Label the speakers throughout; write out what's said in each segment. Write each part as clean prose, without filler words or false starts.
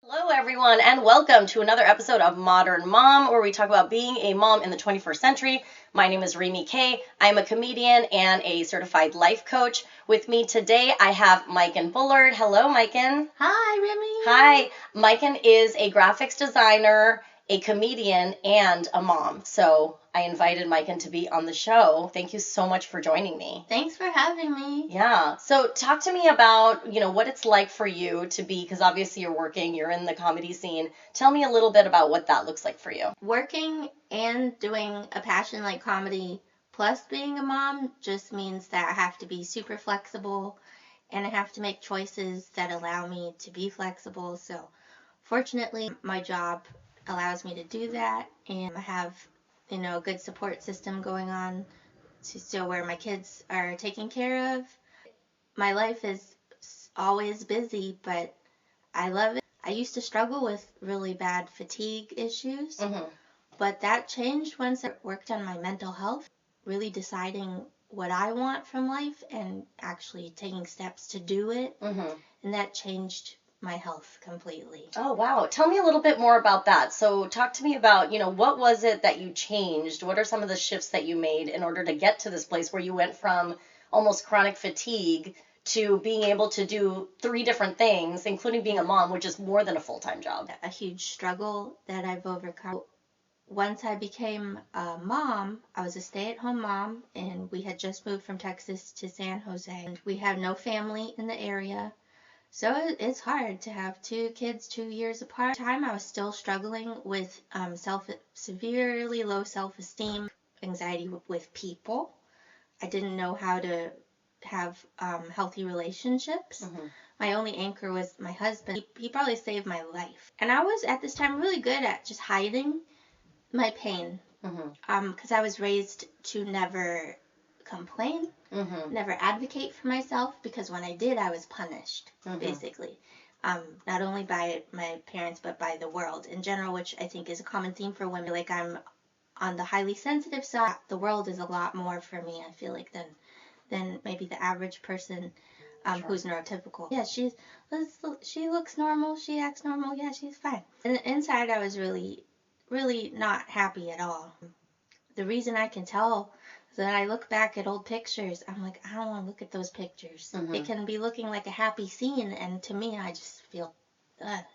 Speaker 1: Hello, everyone, and welcome to another episode of Modern Mom, where we talk about being a mom in the 21st century. My name is Remy Kay. I'm a comedian and a certified life coach. With me today, I have Maijken Bullard. Hello, Maijken.
Speaker 2: Hi, Remy.
Speaker 1: Hi. Maijken is a graphics designer, a comedian, and a mom. So I invited Maijken to be on the show. Thank you so much for joining me.
Speaker 2: Thanks for having me.
Speaker 1: Yeah. So talk to me about, what it's like for you to be, because obviously you're working, you're in the comedy scene. Tell me a little bit about what that looks like for you.
Speaker 2: Working and doing a passion like comedy plus being a mom just means that I have to be super flexible and I have to make choices that allow me to be flexible. So fortunately, my job allows me to do that, and I have, a good support system going on so where my kids are taken care of. My life is always busy, but I love it. I used to struggle with really bad fatigue issues, but that changed once I worked on my mental health, really deciding what I want from life and actually taking steps to do it. And that changed my health completely.
Speaker 1: Oh, wow. Tell me a little bit more about that. So talk to me about, what was it that you changed? What are some of the shifts that you made in order to get to this place where you went from almost chronic fatigue to being able to do three different things, including being a mom, which is more than a full-time job?
Speaker 2: A huge struggle that I've overcome. Once I became a mom, I was a stay-at-home mom, and we had just moved from Texas to San Jose, and we have no family in the area. So it's hard to have two kids 2 years apart. At the time, I was still struggling with severely low self-esteem, anxiety with people. I didn't know how to have healthy relationships. My only anchor was my husband. He probably saved my life. And I was, at this time, really good at just hiding my pain. Because I was raised to never complain, never advocate for myself, because when I did, I was punished, basically. Not only by my parents, but by the world in general, which I think is a common theme for women. Like, I'm on the highly sensitive side. The world is a lot more for me, I feel like, than maybe the average person who's neurotypical. Yeah, she looks normal, she acts normal, yeah, she's fine. And inside, I was really, really not happy at all. The reason I can tell is that I look back at old pictures, I'm like, I don't want to look at those pictures. It can be looking like a happy scene, and to me, I just feel, And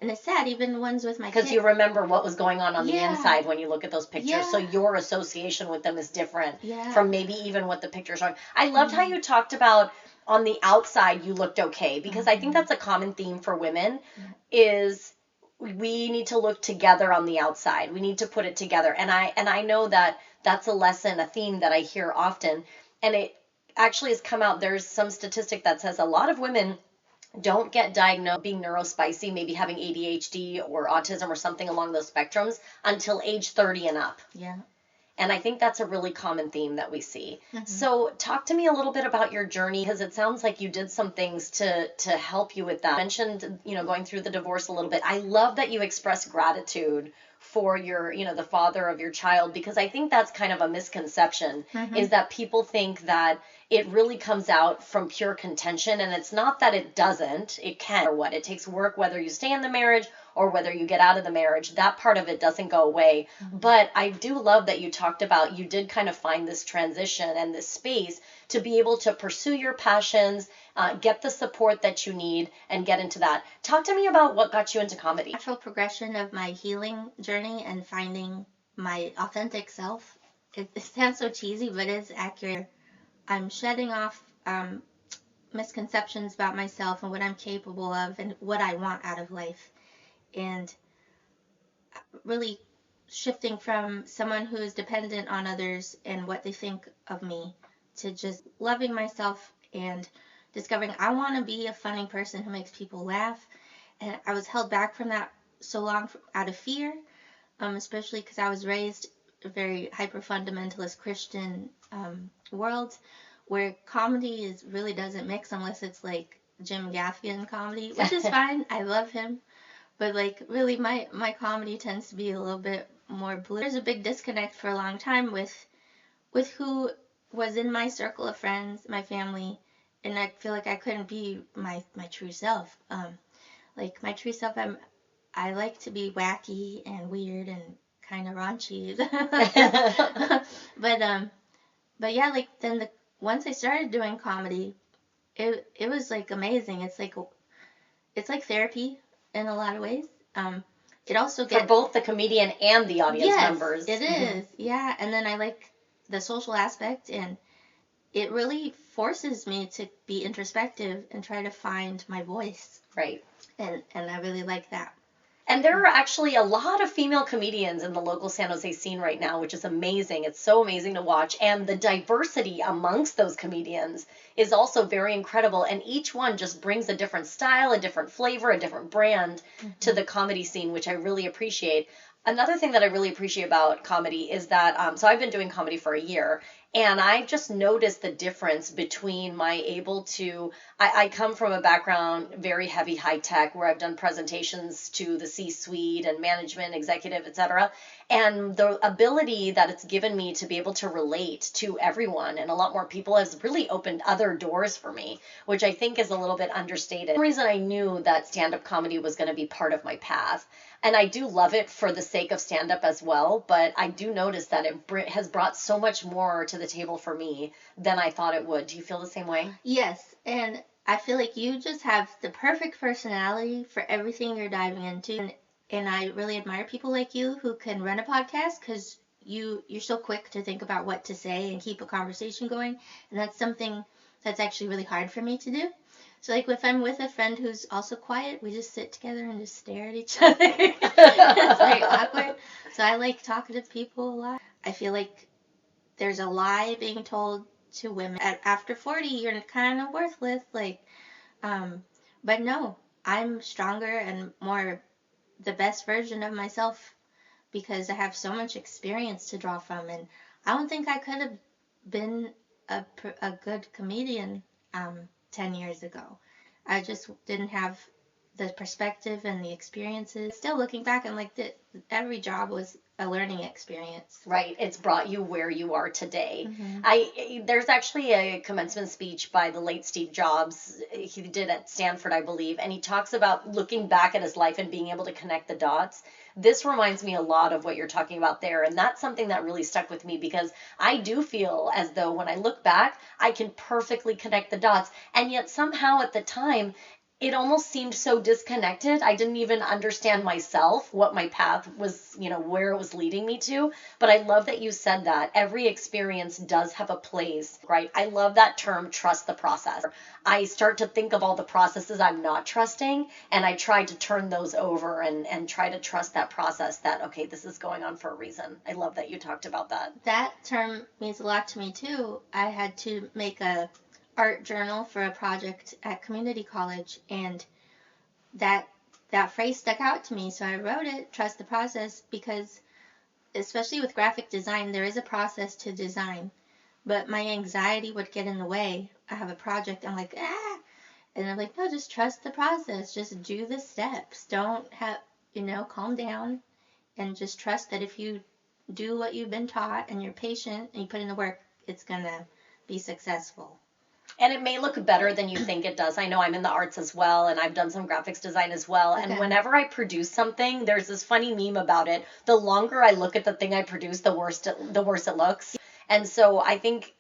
Speaker 2: it's sad, even ones with my kids.
Speaker 1: Because you remember what was going on the
Speaker 2: Yeah.
Speaker 1: inside when you look at those pictures.
Speaker 2: Yeah.
Speaker 1: So your association with them is different
Speaker 2: Yeah.
Speaker 1: from maybe even what the pictures are. I loved how you talked about on the outside you looked okay, because I think that's a common theme for women is we need to look together on the outside. We need to put it together. And I know that that's a lesson, a theme that I hear often. And it actually has come out. There's some statistic that says a lot of women don't get diagnosed being neurospicy, maybe having ADHD or autism or something along those spectrums until age 30 and up.
Speaker 2: Yeah.
Speaker 1: And I think that's a really common theme that we see. So talk to me a little bit about your journey, because it sounds like you did some things to help you with that. You mentioned, going through the divorce a little bit. I love that you express gratitude for your, the father of your child, because I think that's kind of a misconception, is that people think that it really comes out from pure contention, and it's not that it doesn't. It can, or what. It takes work, whether you stay in the marriage or whether you get out of the marriage. That part of it doesn't go away. But I do love that you talked about you did kind of find this transition and this space to be able to pursue your passions, get the support that you need, and get into that. Talk to me about what got you into comedy.
Speaker 2: Natural progression of my healing journey and finding my authentic self. It sounds so cheesy, but it's accurate. I'm shedding off misconceptions about myself and what I'm capable of and what I want out of life. And really shifting from someone who is dependent on others and what they think of me to just loving myself and discovering I want to be a funny person who makes people laugh. And I was held back from that so long out of fear, especially because I was raised a very hyper-fundamentalist Christian world where comedy really doesn't mix unless it's like Jim Gaffigan comedy, which is fine. I love him. But like really my comedy tends to be a little bit more blue. There's a big disconnect for a long time with who was in my circle of friends, my family, and I feel like I couldn't be my true self. Like my true self, I like to be wacky and weird and kind of raunchy. But but yeah, like then once I started doing comedy, it was like amazing. It's like therapy in a lot of ways. It also
Speaker 1: For both the comedian and the audience
Speaker 2: yes,
Speaker 1: members.
Speaker 2: it is. Yeah, and then I like the social aspect, and it really forces me to be introspective and try to find my voice.
Speaker 1: Right.
Speaker 2: And I really like that.
Speaker 1: And there are actually a lot of female comedians in the local San Jose scene right now, which is amazing. It's so amazing to watch. And the diversity amongst those comedians is also very incredible. And each one just brings a different style, a different flavor, a different brand to the comedy scene, which I really appreciate. Another thing that I really appreciate about comedy is that, so I've been doing comedy for a year, and I just noticed the difference between I come from a background very heavy high tech where I've done presentations to the C-suite and management, executive, etc. And the ability that it's given me to be able to relate to everyone and a lot more people has really opened other doors for me, which I think is a little bit understated. The reason I knew that stand-up comedy was going to be part of my path. And I do love it for the sake of stand-up as well, but I do notice that it has brought so much more to the table for me than I thought it would. Do you feel the same way?
Speaker 2: Yes, and I feel like you just have the perfect personality for everything you're diving into. And I really admire people like you who can run a podcast because you're so quick to think about what to say and keep a conversation going. And that's something that's actually really hard for me to do. So like if I'm with a friend who's also quiet, we just sit together and just stare at each other. It's very awkward. So I like talkative people a lot. I feel like there's a lie being told to women. After 40, you're kind of worthless. But no, I'm stronger and more the best version of myself because I have so much experience to draw from. And I don't think I could have been a good comedian 10 years ago. I just didn't have the perspective and the experiences. Still looking back, I'm like, every job was a learning experience.
Speaker 1: Right. It's brought you where you are today. There's actually a commencement speech by the late Steve Jobs. He did at Stanford, I believe, and he talks about looking back at his life and being able to connect the dots. This reminds me a lot of what you're talking about there, and that's something that really stuck with me because I do feel as though when I look back, I can perfectly connect the dots, and yet somehow at the time, it almost seemed so disconnected. I didn't even understand myself, what my path was, where it was leading me to. But I love that you said that. Every experience does have a place, right? I love that term, trust the process. I start to think of all the processes I'm not trusting, and I try to turn those over and try to trust that process that, okay, this is going on for a reason. I love that you talked about that.
Speaker 2: That term means a lot to me, too. I had to make a art journal for a project at community college, and that phrase stuck out to me, so I wrote it, trust the process, because especially with graphic design, there is a process to design, but my anxiety would get in the way. I have a project, I'm like, and I'm like, no, just trust the process, just do the steps, don't have, calm down, and just trust that if you do what you've been taught and you're patient and you put in the work, it's gonna be successful.
Speaker 1: And it may look better than you think it does. I know I'm in the arts as well, and I've done some graphics design as well. And whenever I produce something, there's this funny meme about it. The longer I look at the thing I produce, the worse it looks. And so I think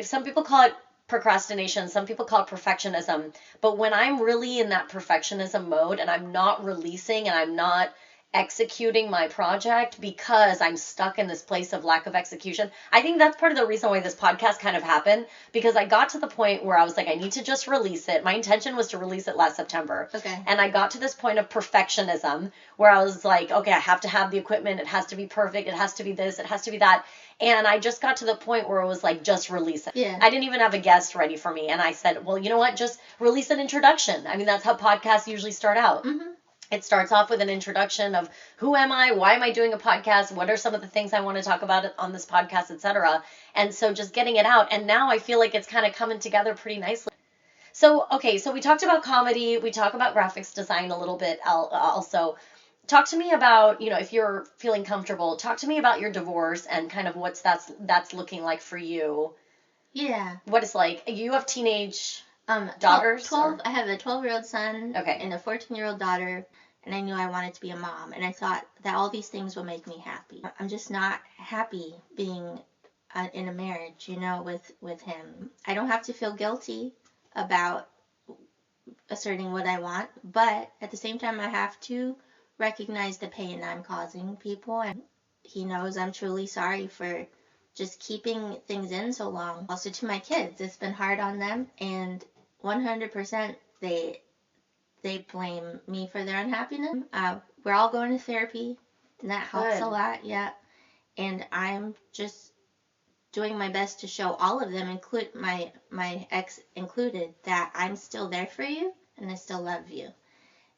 Speaker 1: some people call it procrastination, some people call it perfectionism. But when I'm really in that perfectionism mode and I'm not releasing and I'm not executing my project because I'm stuck in this place of lack of execution. I think that's part of the reason why this podcast kind of happened, because I got to the point where I was like, I need to just release it. My intention was to release it last September.
Speaker 2: Okay.
Speaker 1: And I got to this point of perfectionism where I was like, okay, I have to have the equipment. It has to be perfect. It has to be this. It has to be that. And I just got to the point where it was like, just release it.
Speaker 2: Yeah.
Speaker 1: I didn't even have a guest ready for me. And I said, well, you know what? Just release an introduction. I mean, that's how podcasts usually start out.
Speaker 2: Mm-hmm.
Speaker 1: It starts off with an introduction of who am I, why am I doing a podcast, what are some of the things I want to talk about on this podcast, etc. And so just getting it out. And now I feel like it's kind of coming together pretty nicely. So, okay, so we talked about comedy, we talk about graphics design a little bit also. Talk to me about, if you're feeling comfortable, talk to me about your divorce and kind of what's that's looking like for you.
Speaker 2: Yeah.
Speaker 1: What it's like. You have teenage Daughters?
Speaker 2: 12. I have a 12-year-old son
Speaker 1: Okay.
Speaker 2: and a 14-year-old daughter, and I knew I wanted to be a mom, and I thought that all these things will make me happy. I'm just not happy being in a marriage, with him. I don't have to feel guilty about asserting what I want, but at the same time, I have to recognize the pain I'm causing people, and he knows I'm truly sorry for just keeping things in so long. Also, to my kids, it's been hard on them, and 100% they blame me for their unhappiness. We're all going to therapy, and that helps a lot, yeah. And I'm just doing my best to show all of them, include my ex included, that I'm still there for you and I still love you.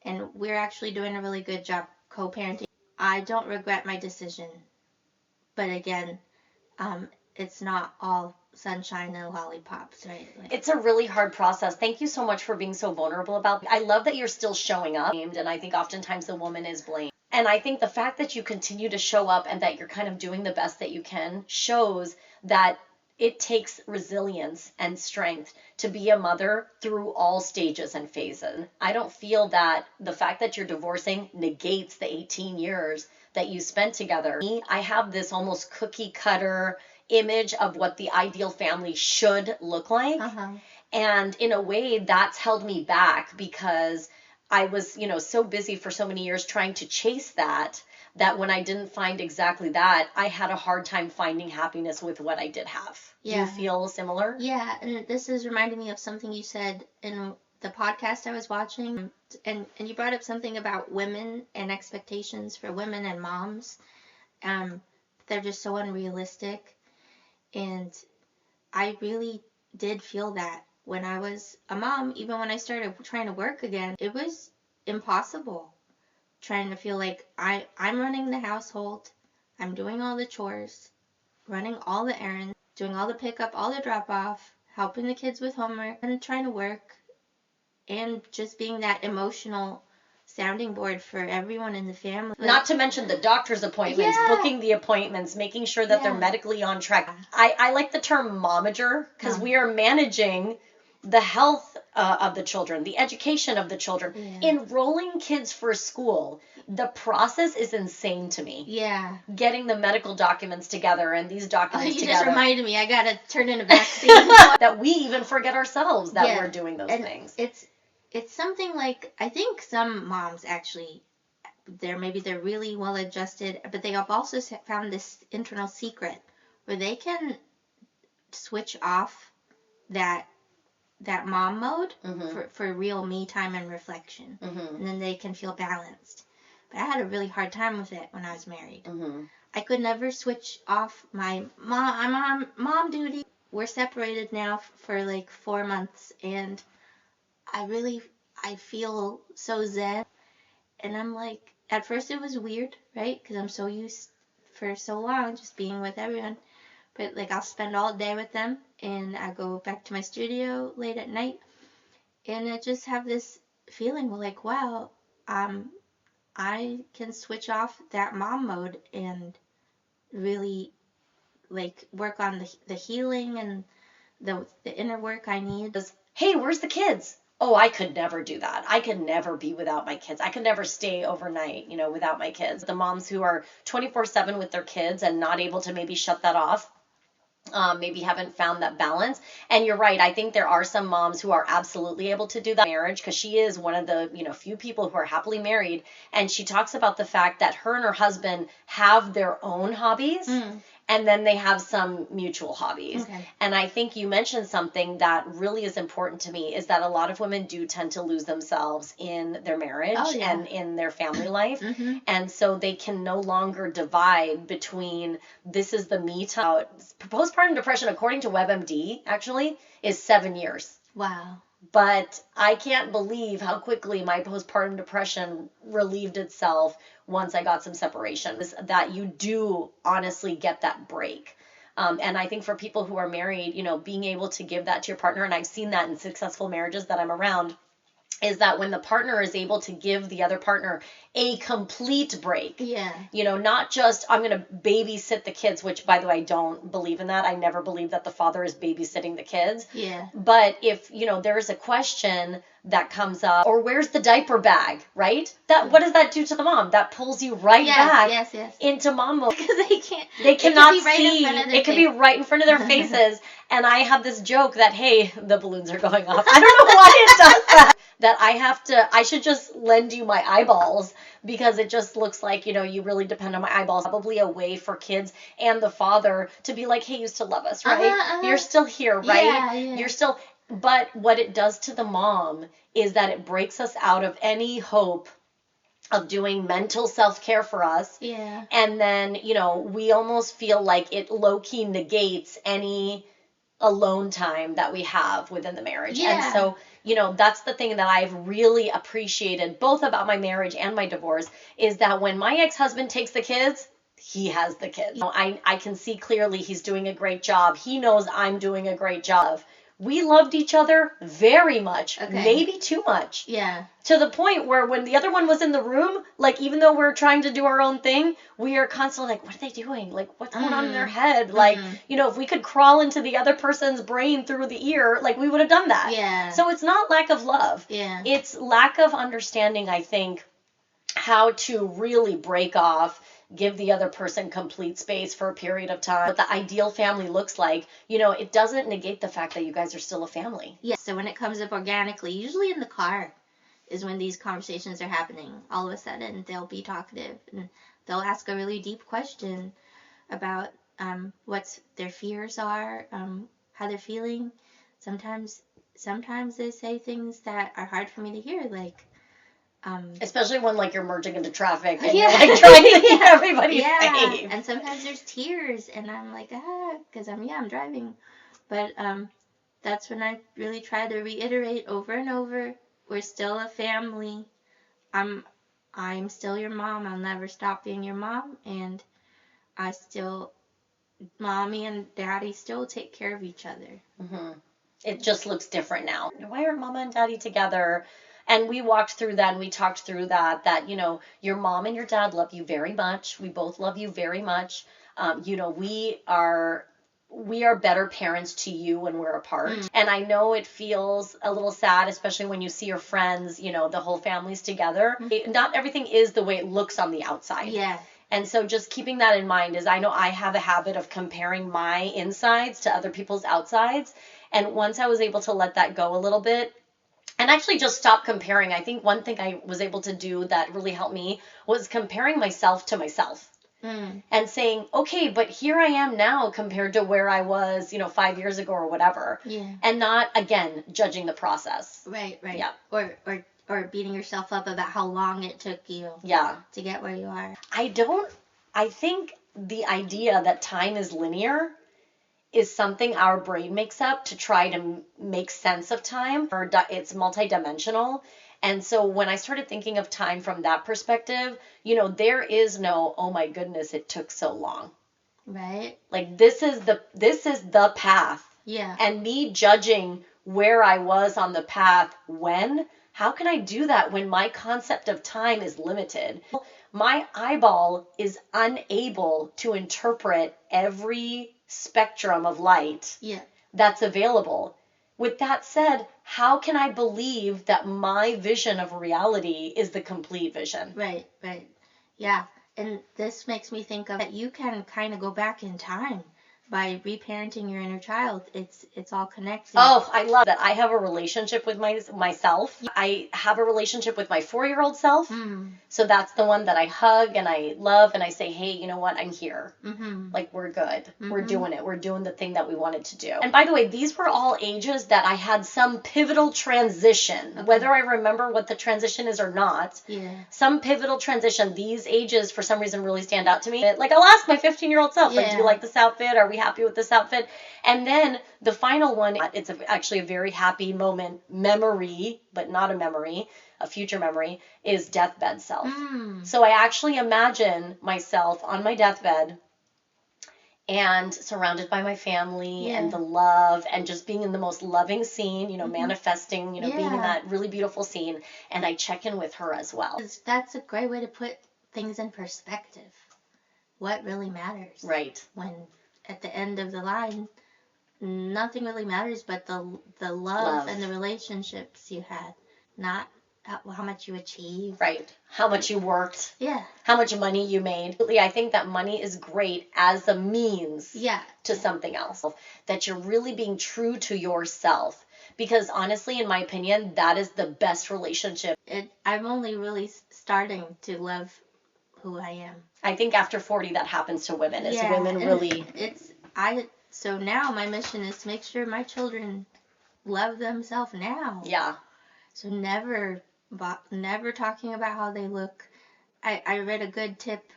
Speaker 2: And we're actually doing a really good job co-parenting. I don't regret my decision, but again, it's not all sunshine and lollipops, right?
Speaker 1: It's a really hard process. Thank you so much for being so vulnerable about it. I love that you're still showing up, and I think oftentimes the woman is blamed. And I think the fact that you continue to show up and that you're kind of doing the best that you can shows that it takes resilience and strength to be a mother through all stages and phases. I don't feel that the fact that you're divorcing negates the 18 years that you spent together. I have this almost cookie cutter image of what the ideal family should look like. And in a way, that's held me back because I was, so busy for so many years trying to chase that when I didn't find exactly that, I had a hard time finding happiness with what I did have. Yeah. Do you feel similar?
Speaker 2: Yeah, and this is reminding me of something you said in the podcast I was watching, and you brought up something about women and expectations for women and moms. They're just so unrealistic, and I really did feel that when I was a mom. Even when I started trying to work again, it was impossible. Trying to feel like I'm running the household, I'm doing all the chores, running all the errands, doing all the pickup, all the drop off, helping the kids with homework, and trying to work, and just being that emotional sounding board for everyone in the family.
Speaker 1: Not to mention the doctor's appointments, booking the appointments, making sure that they're medically on track. I like the term momager because we are managing the health of the children, the education of the children, enrolling kids for school. The process is insane to me.
Speaker 2: Yeah.
Speaker 1: Getting the medical documents together and these documents together.
Speaker 2: You just reminded me, I got to turn in a vaccine.
Speaker 1: That we even forget ourselves that we're doing those things.
Speaker 2: It's something like, I think some moms actually, they're really well adjusted, but they have also found this internal secret where they can switch off that mom mode for real me time and reflection. And then they can feel balanced. But I had a really hard time with it when I was married. I could never switch off my mom duty. We're separated now for like 4 months, and I feel so zen. And I'm like, at first it was weird, right? Because I'm so used for so long just being with everyone. But like, I'll spend all day with them, and I go back to my studio late at night, and I just have this feeling like, wow, I can switch off that mom mode and really like work on the healing and the inner work I need.
Speaker 1: Hey, where's the kids? Oh, I could never do that. I could never be without my kids. I could never stay overnight, without my kids. The moms who are 24/7 with their kids and not able to maybe shut that off, maybe haven't found that balance. And you're right. I think there are some moms who are absolutely able to do that marriage, because she is one of the, few people who are happily married. And she talks about the fact that her and her husband have their own hobbies. And then they have some mutual hobbies. Okay. And I think you mentioned something that really is important to me, is that a lot of women do tend to lose themselves in their marriage and in their family life. And so they can no longer divide between, this is the me time. Postpartum depression, according to WebMD, actually, is 7 years.
Speaker 2: Wow.
Speaker 1: But I can't believe how quickly my postpartum depression relieved itself once I got some separation. That you do honestly get that break. And I think for people who are married, being able to give that to your partner, and I've seen that in successful marriages that I'm around, is that when the partner is able to give the other partner a complete break.
Speaker 2: Yeah.
Speaker 1: Not just, I'm going to babysit the kids, which, by the way, I don't believe in that. I never believe that the father is babysitting the kids.
Speaker 2: Yeah.
Speaker 1: But if, there's a question that comes up, or where's the diaper bag, right? What does that do to the mom? That pulls you right back into mom mode.
Speaker 2: Because
Speaker 1: they cannot
Speaker 2: right
Speaker 1: see. It could be right in front of their faces. And I have this joke that, hey, the balloons are going off. I don't know why it does that. That I should just lend you my eyeballs, because it just looks like, you really depend on my eyeballs. Probably a way for kids and the father to be like, hey, you still love us, right? You're still here, right?
Speaker 2: Yeah.
Speaker 1: You're still, but what it does to the mom is that it breaks us out of any hope of doing mental self-care for us.
Speaker 2: Yeah.
Speaker 1: And then, we almost feel like it low-key negates any alone time that we have within the marriage.
Speaker 2: Yeah.
Speaker 1: And so, that's the thing that I've really appreciated both about my marriage and my divorce, is that when my ex-husband takes the kids, he has the kids. I can see clearly he's doing a great job. He knows I'm doing a great job. We loved each other very much, maybe too much.
Speaker 2: Yeah.
Speaker 1: To the point where when the other one was in the room, like, even though we're trying to do our own thing, we are constantly like, what are they doing? Like, what's going on in their head? Like, if we could crawl into the other person's brain through the ear, like, we would have done that.
Speaker 2: Yeah.
Speaker 1: So it's not lack of love.
Speaker 2: Yeah.
Speaker 1: It's lack of understanding, I think, how to really break off, give the other person complete space for a period of time. What the ideal family looks like, it doesn't negate the fact that you guys are still a family.
Speaker 2: Yeah. So when it comes up organically, usually in the car is when these conversations are happening. All of a sudden, they'll be talkative and they'll ask a really deep question about what their fears are, how they're feeling. Sometimes they say things that are hard for me to hear, like,
Speaker 1: especially when, like, you're merging into traffic and you're, like, trying to keep everybody safe.
Speaker 2: And sometimes there's tears, and I'm like, because I'm driving. But that's when I really try to reiterate over and over, we're still a family. I'm still your mom. I'll never stop being your mom, and mommy and daddy still take care of each other.
Speaker 1: Mm-hmm. It just looks different now. Why aren't mama and daddy together? And we walked through that, and we talked through that, your mom and your dad love you very much. We both love you very much. We are better parents to you when we're apart. And I know it feels a little sad, especially when you see your friends, the whole family's together. Not everything is the way it looks on the outside.
Speaker 2: Yeah.
Speaker 1: And so just keeping that in mind is, I know I have a habit of comparing my insides to other people's outsides. And once I was able to let that go a little bit, and actually just stop comparing, I think one thing I was able to do that really helped me was comparing myself to myself. And saying, okay, but here I am now compared to where I was, 5 years ago or whatever.
Speaker 2: Yeah.
Speaker 1: And not, again, judging the process.
Speaker 2: Right.
Speaker 1: Yeah.
Speaker 2: Or beating yourself up about how long it took you to get where you are.
Speaker 1: I think the idea that time is linear is something our brain makes up to try to make sense of time. It's multidimensional. And so when I started thinking of time from that perspective, there is no, oh my goodness, it took so long.
Speaker 2: Right.
Speaker 1: Like, this is the path.
Speaker 2: Yeah.
Speaker 1: And me judging where I was on the path how can I do that when my concept of time is limited? My eyeball is unable to interpret every spectrum of light that's available. With that said, how can I believe that my vision of reality is the complete vision?
Speaker 2: Right. Yeah. And this makes me think of that you can kind of go back in time by reparenting your inner child. It's all connected.
Speaker 1: Oh, I love that. I have a relationship with myself. I have a relationship with my 4-year-old self. So that's the one that I hug and I love, and I say, hey, you know what? I'm here. Like, we're good. We're doing it. We're doing the thing that we wanted to do. And by the way, these were all ages that I had some pivotal transition, whether I remember what the transition is or not.
Speaker 2: Yeah.
Speaker 1: Some pivotal transition. These ages, for some reason, really stand out to me. Like, I'll ask my 15-year-old self, like, do you like this outfit? Are we happy with this outfit? And then the final one, it's actually a very happy memory, but not a memory, a future memory, is deathbed self. So I actually imagine myself on my deathbed, and surrounded by my family and the love and just being in the most loving scene, manifesting, being in that really beautiful scene. And I check in with her as well.
Speaker 2: That's a great way to put things in perspective. What really matters.
Speaker 1: Right.
Speaker 2: When at the end of the line, nothing really matters but the love and the relationships you had, not how much you achieved.
Speaker 1: Right. How much you worked.
Speaker 2: Yeah.
Speaker 1: How much money you made. I think that money is great as a means to something else. That you're really being true to yourself. Because honestly, in my opinion, that is the best relationship.
Speaker 2: I'm only really starting to love who I am.
Speaker 1: I think after 40 that happens to women. Is women really...
Speaker 2: So now my mission is to make sure my children love themselves now.
Speaker 1: Yeah.
Speaker 2: So never talking about how they look. I read a good tip.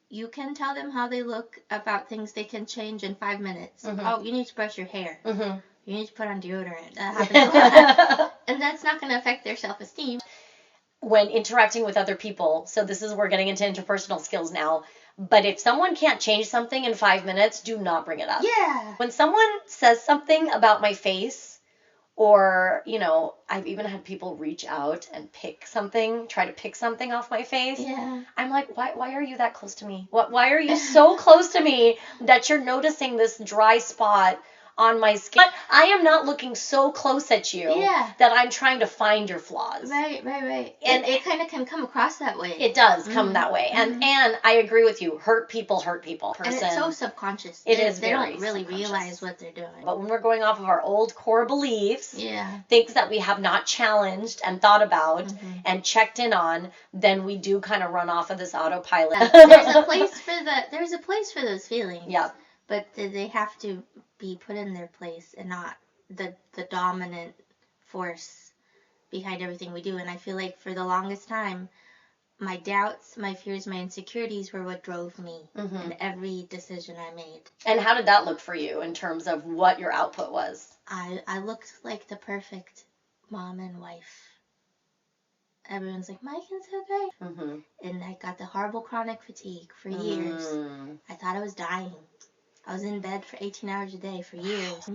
Speaker 2: You can tell them how they look about things they can change in 5 minutes.
Speaker 1: Mm-hmm.
Speaker 2: Oh, you need to brush your hair.
Speaker 1: Mm-hmm.
Speaker 2: You need to put on deodorant. That happens a lot. And that's not going to affect their self-esteem.
Speaker 1: When interacting with other people, so we're getting into interpersonal skills now, but if someone can't change something in 5 minutes, do not bring it up.
Speaker 2: Yeah.
Speaker 1: When someone says something about my face, or, I've even had people reach out and try to pick something off my face.
Speaker 2: Yeah.
Speaker 1: I'm like, why are you that close to me? Why are you so close to me that you're noticing this dry spot on my skin? But I am not looking so close at you that I'm trying to find your flaws.
Speaker 2: Right. And it kind of can come across that way.
Speaker 1: It does come that way. And I agree with you. Hurt people.
Speaker 2: And it's so subconscious.
Speaker 1: It is
Speaker 2: They
Speaker 1: very
Speaker 2: don't really realize what they're doing.
Speaker 1: But when we're going off of our old core beliefs,
Speaker 2: yeah,
Speaker 1: things that we have not challenged and thought about and checked in on, then we do kind of run off of this autopilot.
Speaker 2: There's a place for those feelings.
Speaker 1: Yeah.
Speaker 2: But they have to be put in their place and not the dominant force behind everything we do. And I feel like for the longest time, my doubts, my fears, my insecurities were what drove me in every decision I made. And
Speaker 1: how did that look for you in terms of what your output was?
Speaker 2: I looked like the perfect mom and wife. Everyone's like, Maijken's so great.
Speaker 1: Mm-hmm.
Speaker 2: And I got the horrible chronic fatigue for years. I thought I was dying. I was in bed for 18 hours a day for years.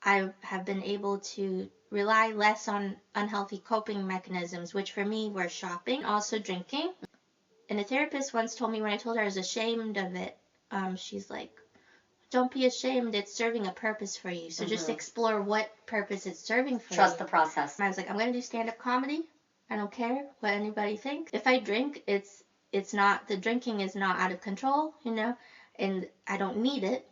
Speaker 2: I have been able to rely less on unhealthy coping mechanisms, which for me were shopping, also drinking. And a therapist once told me when I told her I was ashamed of it, she's like, don't be ashamed, it's serving a purpose for you. So just explore what purpose it's serving for you.
Speaker 1: Trust the process.
Speaker 2: And I was like, I'm going to do stand-up comedy. I don't care what anybody thinks. If I drink, it's not, the drinking is not out of control, and I don't need it.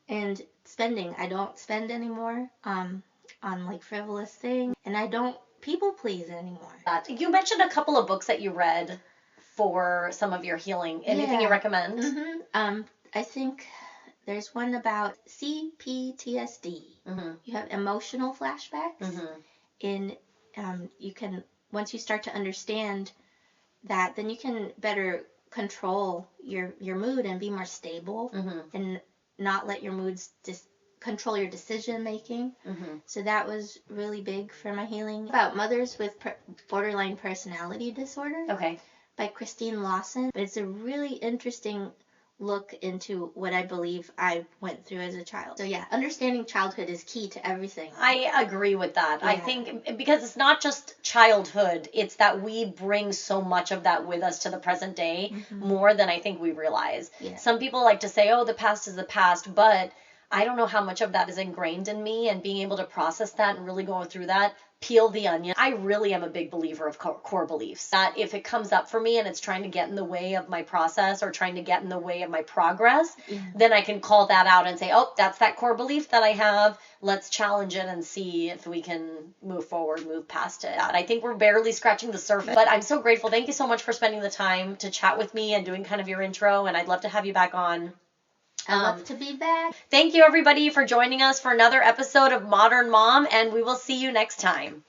Speaker 2: And spending, I don't spend anymore on like frivolous things, and I don't people please anymore.
Speaker 1: You mentioned a couple of books that you read for some of your healing. Anything you recommend?
Speaker 2: I think there's one about CPTSD. You have emotional flashbacks, and you can, once you start to understand that, then you can better control your mood and be more stable and not let your moods control your decision making. So that was really big for my healing. About mothers with borderline personality disorder.
Speaker 1: Okay.
Speaker 2: By Christine Lawson. But it's a really interesting look into what I believe I went through as a child. So yeah, understanding childhood is key to everything.
Speaker 1: I agree with that. Yeah. I think because it's not just childhood, it's that we bring so much of that with us to the present day, more than I think we realize. Yeah. Some people like to say, oh, the past is the past, but I don't know how much of that is ingrained in me, and being able to process that and really going through that, peel the onion. I really am a big believer of core beliefs. That if it comes up for me and it's trying to get in the way of my process or trying to get in the way of my progress, then I can call that out and say, oh, that's that core belief that I have. Let's challenge it and see if we can move forward, move past it. I think we're barely scratching the surface, but I'm so grateful. Thank you so much for spending the time to chat with me and doing kind of your intro, and I'd love to have you back on.
Speaker 2: I'd love to be back.
Speaker 1: Thank you, everybody, for joining us for another episode of Modern Mom, and we will see you next time.